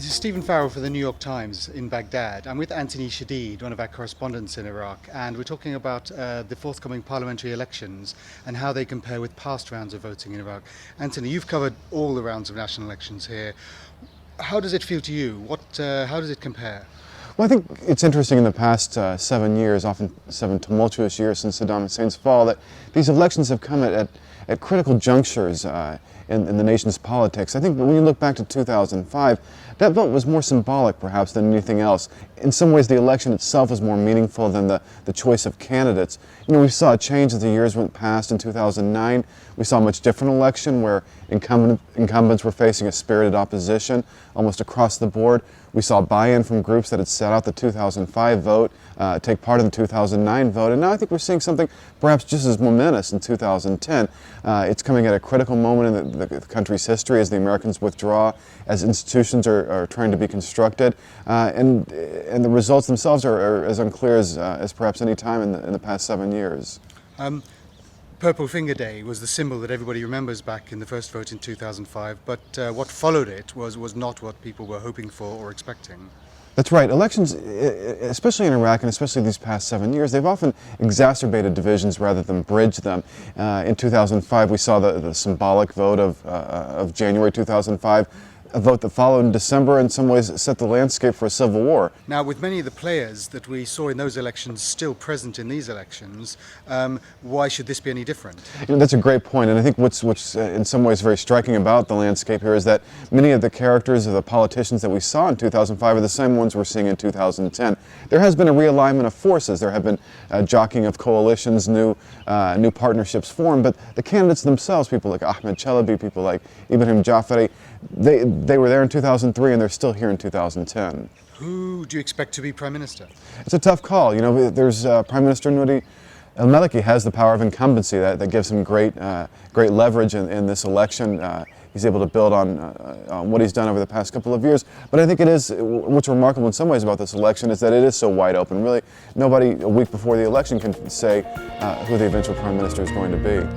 This is Stephen Farrell for the New York Times in Baghdad. I'm with Anthony Shadid, one of our correspondents in Iraq, and we're talking about the forthcoming parliamentary elections and how they compare with past rounds of voting in Iraq. Anthony, you've covered all the rounds of national elections here. How does it feel to you? How does it compare? Well, I think it's interesting in the past 7 years, often 7 tumultuous years since Saddam Hussein's fall, that these elections have come at critical junctures in the nation's politics. I think when you look back to 2005, that vote was more symbolic perhaps than anything else. In some ways the election itself was more meaningful than the choice of candidates. You know, we saw a change as the years went past. In 2009, we saw a much different election where incumbents were facing a spirited opposition almost across the board. We saw buy-in from groups that had set out the 2005 vote, take part in the 2009 vote, and now I think we're seeing something perhaps just as momentous in 2010. It's coming at a critical moment in the country's history as the Americans withdraw, as institutions are trying to be constructed, and the results themselves are as unclear as perhaps any time in the past 7 years. Purple Finger Day was the symbol that everybody remembers back in the first vote in 2005, but what followed it was not what people were hoping for or expecting. That's right. Elections, especially in Iraq and especially these past 7 years, they've often exacerbated divisions rather than bridged them. In 2005, we saw the symbolic vote of January 2005, a vote that followed in December in some ways set the landscape for a civil war. Now, with many of the players that we saw in those elections still present in these elections, why should this be any different? You know, that's a great point, and I think what's in some ways very striking about the landscape here is that many of the characters of the politicians that we saw in 2005 are the same ones we're seeing in 2010. There has been a realignment of forces. There have been jockeying of coalitions, new partnerships formed, but the candidates themselves, people like Ahmed Chalabi, people like Ibrahim Jafari, they were there in 2003 and they're still here in 2010. Who do you expect to be Prime Minister? It's a tough call. You know, there's Prime Minister Nouri al-Maliki has the power of incumbency that gives him great leverage in this election. He's able to build on what he's done over the past couple of years. But I think it is, what's remarkable in some ways about this election is that it is so wide open. Really, nobody a week before the election can say who the eventual Prime Minister is going to be.